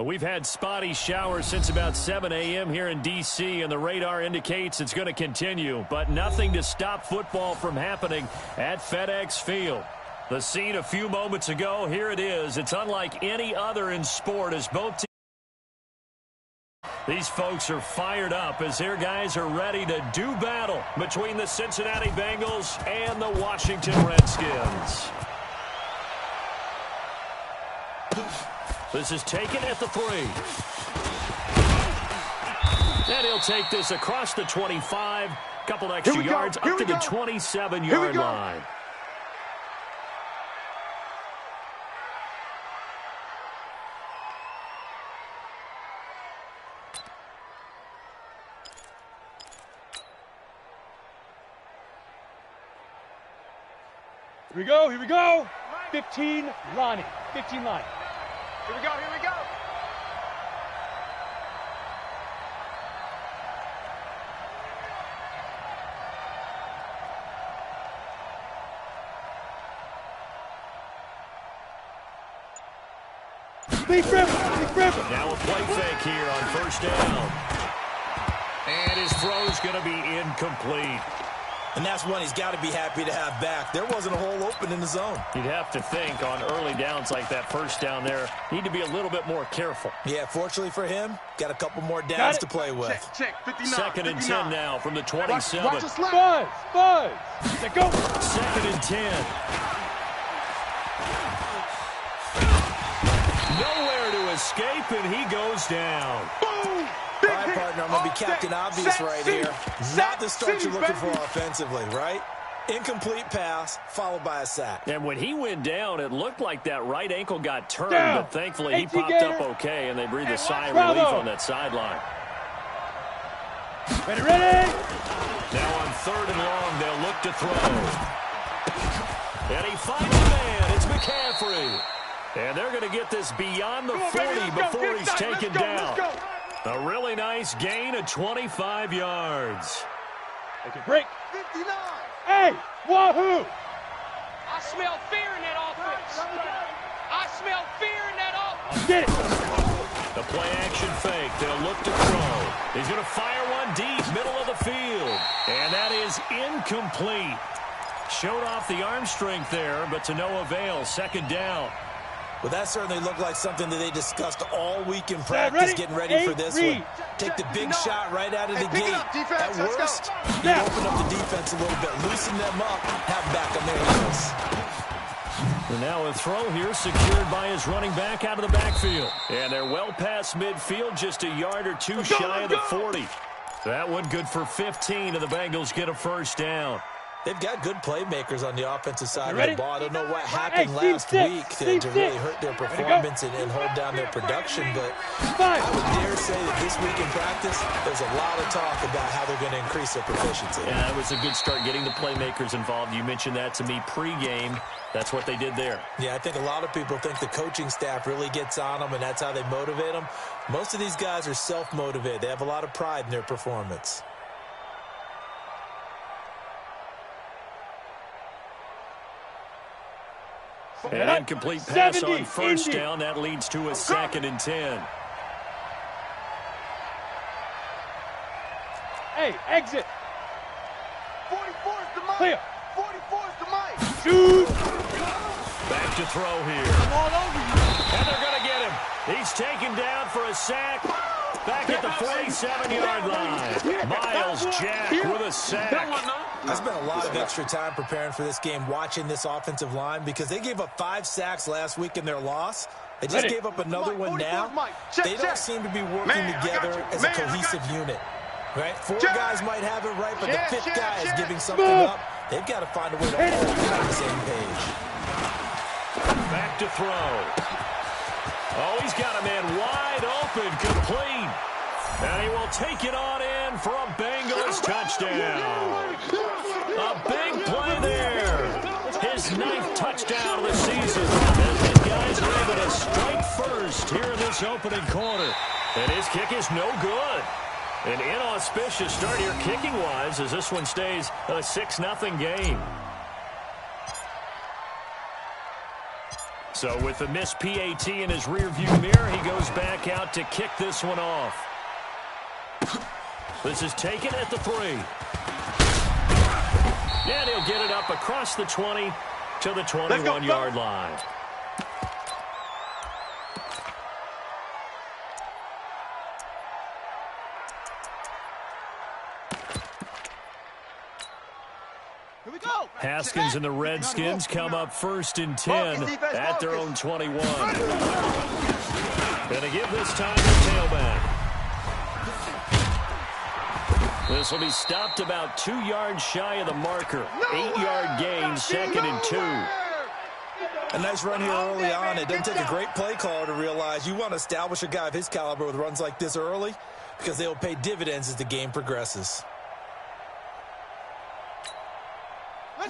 We've had spotty showers since about 7 a.m. here in D.C., and the radar indicates it's going to continue, but nothing to stop football from happening at FedEx Field. The scene a few moments ago, here it is. It's unlike any other in sport as both teams. These folks are fired up as their guys are ready to do battle between the Cincinnati Bengals and the Washington Redskins. This is taken at the 3. And he'll take this across the 25. Couple extra yards up to the 27-yard line. Here we go. 15, Lonnie. 15 line. Here we go. Big River. Now a play fake here on first down. And his throw's going to be incomplete. And that's one he's got to be happy to have back. There wasn't a hole open in the zone. You'd have to think on early downs like that first down there, need to be a little bit more careful. Yeah, fortunately for him, got a couple more downs to play with. Check. 59, Second and 10 now from the 27. Watch the slide. Buzz. Let go. Second and 10. Nowhere to escape, and he goes down. Boom. All right, partner, I'm going to be Captain Obvious right here. Not the start you're looking for offensively, right? Incomplete pass, followed by a sack. And when he went down, it looked like that right ankle got turned, but thankfully he popped up okay, and they breathed a sigh of relief on that sideline. Ready. Now on 3rd and long, they'll look to throw. And he finds a man. It's McCaffrey. And they're going to get this beyond the 40 before he's taken down. A really nice gain of 25 yards. Take a break. 59. Hey, wahoo! I smell fear in that offense. I smell fear in that offense. Get it. The play action fake. They'll look to throw. He's going to fire one deep, middle of the field. And that is incomplete. Showed off the arm strength there, but to no avail. Second down. Well, that certainly looked like something that they discussed all week in practice, getting ready for this one. Take the big shot right out of the gate. At worst, you open up the defense a little bit, loosen them up, have them back on their heels. And now a throw here secured by his running back out of the backfield. And they're well past midfield, just a yard or two shy of the 40. That one good for 15, and the Bengals get a first down. They've got good playmakers on the offensive side of the ball. I don't know what happened last week to really hurt their performance and hold down their production, but I would dare say that this week in practice, there's a lot of talk about how they're going to increase their proficiency. Yeah, that was a good start getting the playmakers involved. You mentioned that to me pregame. That's what they did there. Yeah, I think a lot of people think the coaching staff really gets on them, and that's how they motivate them. Most of these guys are self-motivated. They have a lot of pride in their performance. An incomplete pass on first down. That leads to a 2nd and 10. Hey, exit. 44 is the mic. Clear. 44 is the mic. Shoot. Back to throw here. And they're going to get him. He's taken down for a sack. Back at the 47-yard line. Miles Jack with a sack. I spent a lot of extra time preparing for this game, watching this offensive line, because they gave up 5 sacks last week in their loss. They just gave up another one now. They don't seem to be working together as a cohesive unit. Right? 4 guys might have it right, but the 5th guy is giving something up. They've got to find a way to all get on the same page. Back to throw. Oh, he's got a man wide open, complete. And he will take it on in for a Bengals touchdown. A big play there. His 9th touchdown of the season. As these guys are able to strike first here in this opening quarter. And his kick is no good. An inauspicious start here kicking-wise as this one stays a 6-0 game. So with the missed PAT in his rearview mirror, he goes back out to kick this one off. This is taken at the 3. And he'll get it up across the 20 to the 21-yard line. Haskins and the Redskins come up 1st and 10 at their own 21. Gonna give this time to tailback. This will be stopped about 2 yards shy of the marker. 8-yard gain, 2nd and 2. A nice run here early on. It doesn't take a great play caller to realize you want to establish a guy of his caliber with runs like this early because they will pay dividends as the game progresses.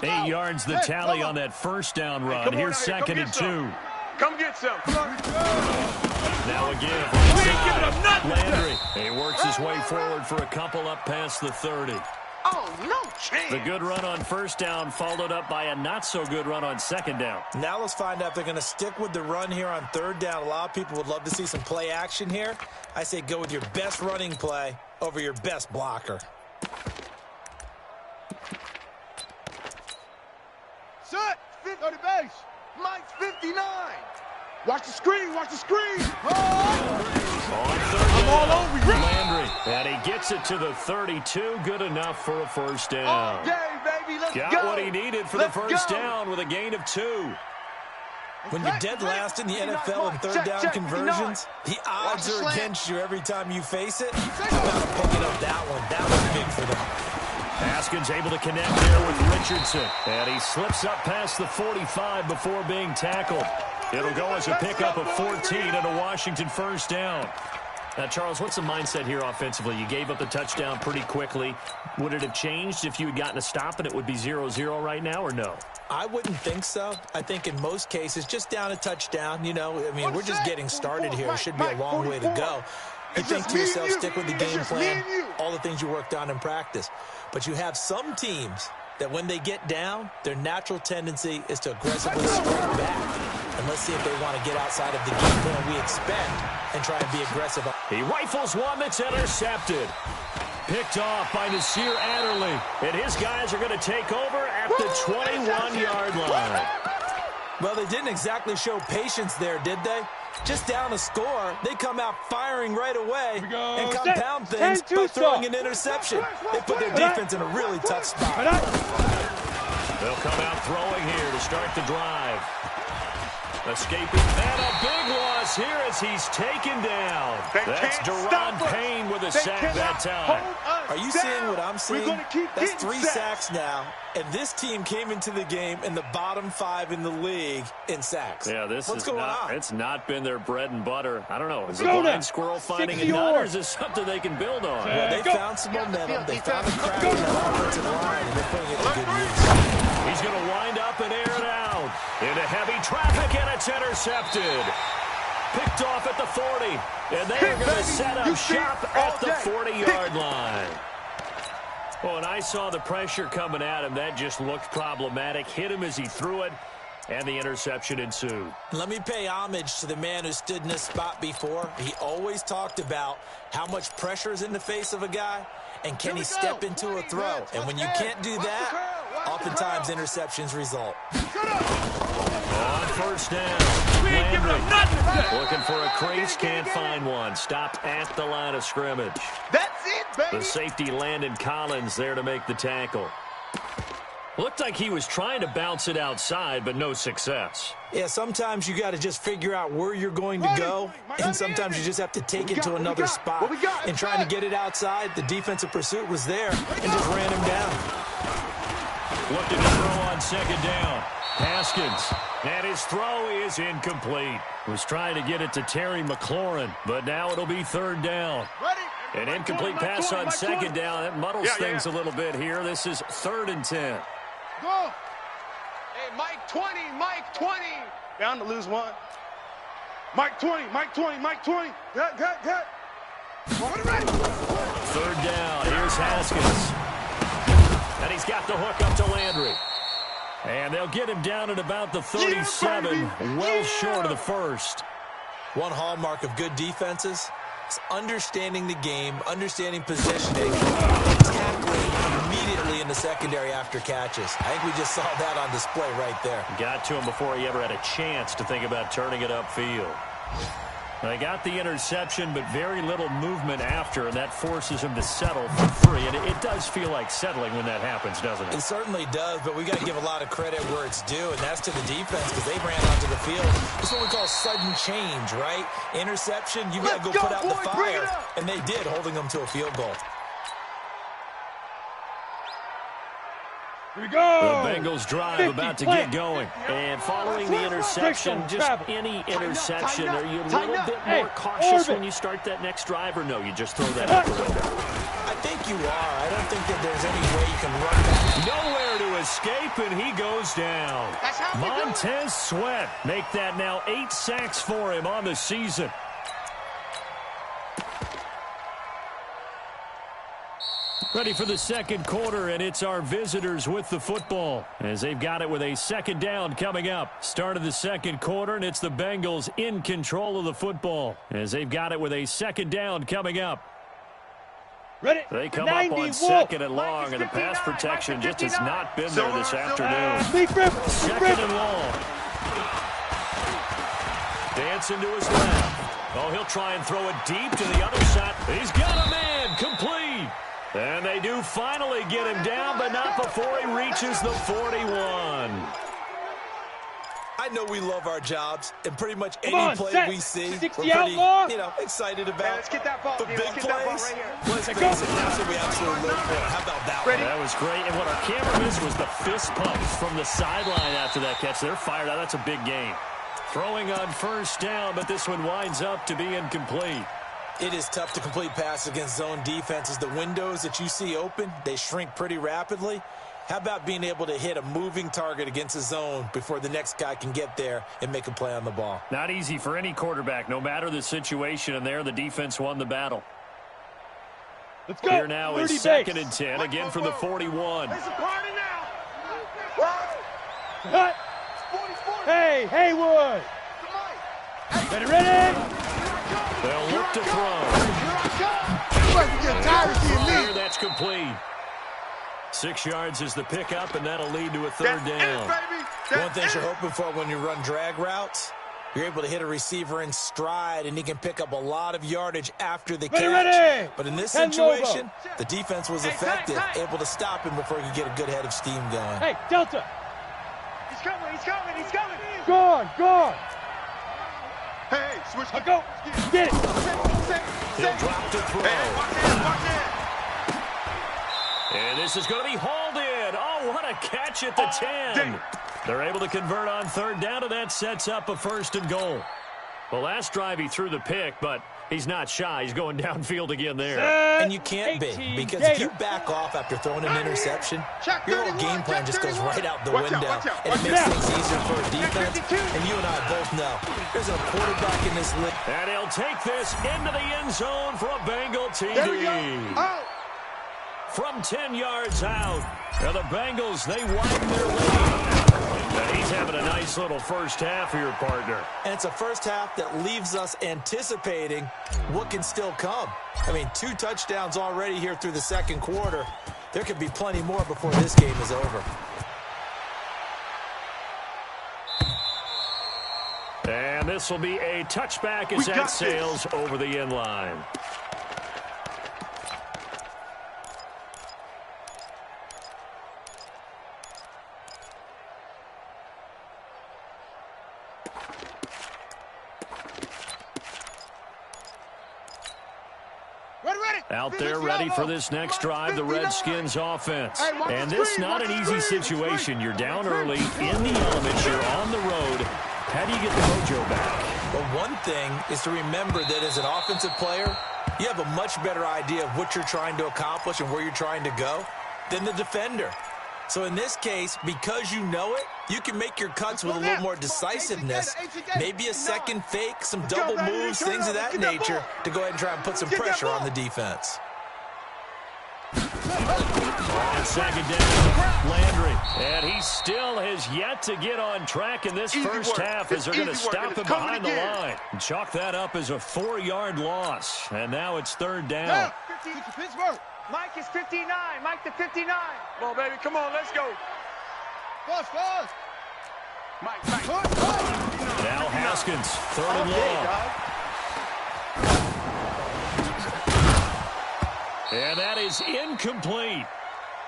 8 yards the tally on that first down run. Here's 2nd and 2. Come get some. Now again from inside. Landry. He works his way forward for a couple up past the 30. Oh, no chance. The good run on first down followed up by a not-so-good run on 2nd down. Now let's find out if they're going to stick with the run here on 3rd down. A lot of people would love to see some play action here. I say go with your best running play over your best blocker. Set. 50 base. Mike's 59. Watch the screen. Watch the screen. On 3rd down, all over you. Landry. And he gets it to the 32. Good enough for a first down. All day, baby. Let's Got go. what he needed for the first down with a gain of 2. When you're dead last in the NFL in 3rd down conversions, the odds are against you every time you face it. How about picking up that one? That was big for them. Haskins able to connect there with Richardson. And he slips up past the 45 before being tackled. It'll go as a pickup of 14 and a Washington first down. Now, Charles, what's the mindset here offensively? You gave up the touchdown pretty quickly. Would it have changed if you had gotten a stop and it would be 0-0 right now, or no? I wouldn't think so. I think in most cases, just down a touchdown, you know, I mean, we're just getting started here. It should be a long way to go. You think to yourself, stick with the game plan, all the things you worked on in practice. But you have some teams that when they get down, their natural tendency is to aggressively strike back. And let's see if they want to get outside of the game plan we expect and try and be aggressive. He rifles one that's intercepted. Picked off by Nasir Adderley. And his guys are going to take over at the 21-yard line. Well, they didn't exactly show patience there, did they? Just down a score, they come out firing right away and compound things by throwing an interception. They put their defense in a really tough spot. They'll come out throwing here to start the drive. Escaping, and a big loss here as he's taken down. That's Deron Payne with a sack that time. Are you seeing what I'm seeing? That's 3 sacks now, and this team came into the game in the bottom 5 in the league in sacks. Yeah, What's going on? It's not been their bread and butter. I don't know. Is the blind squirrel finding a nut, or is this something they can build on? Well, they found some momentum. They found a crack in the offensive line, and they're putting it to good use. He's going to wind up and air it out. Into heavy traffic, and it's intercepted. Picked off at the 40. And they are going to set up shop at the 40-yard line. Well, and I saw the pressure coming at him. That just looked problematic. Hit him as he threw it, and the interception ensued. Let me pay homage to the man who stood in this spot before. He always talked about how much pressure is in the face of a guy, and can he step into a throw. And when you can't do that, oftentimes interceptions result. On first down, Landry looking for a crease, can't find one. Stopped at the line of scrimmage. That's it, baby. The safety Landon Collins there to make the tackle. Looked like he was trying to bounce it outside, but no success. Yeah, sometimes you got to just figure out where you're going to go, and sometimes you just have to take it to another spot. And trying to get it outside, the defensive pursuit was there and just ran him down. Looking to throw on 2nd down. Haskins. And his throw is incomplete. Was trying to get it to Terry McLaurin, but now it'll be 3rd down. An incomplete pass on 2nd down. That muddles things a little bit here. This is 3rd and 10. Go. Hey, Mike 20, Mike 20. Bound to lose one. Mike 20, Mike 20, Mike 20. Get. 3rd down. Here's Haskins. And he's got the hook up to Landry. And they'll get him down at about the 37, well short of the first. One hallmark of good defenses is understanding the game, understanding positioning, and tackling immediately in the secondary after catches. I think we just saw that on display right there. Got to him before he ever had a chance to think about turning it upfield. They got the interception, but very little movement after, and that forces him to settle for 3. And it does feel like settling when that happens, doesn't it? It certainly does, but we got to give a lot of credit where it's due, and that's to the defense because they ran onto the field. It's what we call sudden change, right? Interception, you got to go put out the fire, and they did, holding them to a field goal. Here we go. The Bengals drive about to get going. And following the interception, just any interception, are you a little bit more cautious when you start that next drive, or no, you just throw that out the window? I think you are. I don't think that there's any way you can run back. Nowhere to escape, and he goes down. Montez Sweat make that now 8 sacks for him on the season. Ready for the second quarter, and it's our visitors with the football as they've got it with a second down coming up. Start of the second quarter, and it's the Bengals in control of the football as they've got it with a second down coming up. Ready. They come up on second and long, and the pass protection just has not been there this afternoon. Second and long. Dancing to his left. Oh, he'll try and throw it deep to the other side. He's got a man complete. And they do finally get him down, but not before he reaches the 41. I know we love our jobs, and pretty much any play we see, we're pretty, excited about. Let's get that ball. The big plays, Right let's face it, that's what we absolutely live for. How about that one? That was great, and what our camera missed was the fist pump from the sideline after that catch. They're fired out. That's a big game. Throwing on first down, but this one winds up to be incomplete. It is tough to complete passes against zone defenses. The windows that you see open, they shrink pretty rapidly. How about being able to hit a moving target against a zone before the next guy can get there and make a play on the ball? Not easy for any quarterback, no matter the situation, and there the defense won the battle. Let's go. Here now is 2nd and 10, again from the 41. Cut. Hey, Haywood. Ready. They'll look to throw. That's complete. 6 yards is the pickup, and that'll lead to a third down. One thing you're hoping for when you run drag routes, you're able to hit a receiver in stride, and he can pick up a lot of yardage after the catch. But in this situation, the defense was effective, able to stop him before he could get a good head of steam going. Hey, Delta. He's coming. Gone. Hey, switch. Go. Get it. He'll drop to throw. Watch it. And this is going to be hauled in. Oh, what a catch at the 10. They're able to convert on third down, and that sets up a 1st and goal. The last drive he threw the pick, but he's not shy. He's going downfield again there. And you can't be, because if you back off after throwing an interception, your whole game plan just goes right out the window, and it makes things easier for a defense. And you and I both know there's a quarterback in this league. And he'll take this into the end zone for a Bengal TD. There we go. From 10 yards out, now the Bengals, they widen their lead. And he's having a nice little first half for your partner. And it's a first half that leaves us anticipating what can still come. I mean, 2 touchdowns already here through the second quarter. There could be plenty more before this game is over. And this will be a touchback as that sails over the end line. Out there ready for this next drive, the Redskins offense. And this not an easy situation. You're down early, in the elements, you're on the road. How do you get the mojo back? Well, one thing is to remember that as an offensive player, you have a much better idea of what you're trying to accomplish and where you're trying to go than the defender. So in this case, because you know it, you can make your cuts with a little more decisiveness. Maybe a second fake, some double moves, things of that nature to go ahead and try and put some pressure on the defense. On second down, Landry. And he still has yet to get on track in this first half as they're going to stop him behind the line. And chalk that up as a 4-yard loss. And now it's third down. Pittsburgh. Mike is 59. Mike to 59. Come on, baby. Come on. Let's go. Fast. Mike. Now Haskins, third and long. And that is incomplete.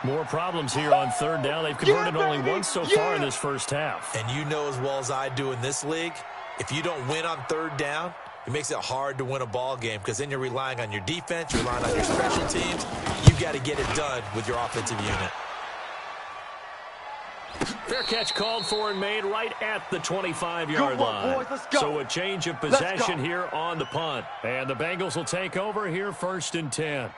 More problems here on third down. They've converted only once so far in this first half. And you know as well as I do in this league, if you don't win on third down, it makes it hard to win a ball game because then you're relying on your defense, you're relying on your special teams. You've got to get it done with your offensive unit. Fair catch called for and made right at the 25-yard line. Boys, let's go. So a change of possession here on the punt. And the Bengals will take over here 1st and 10.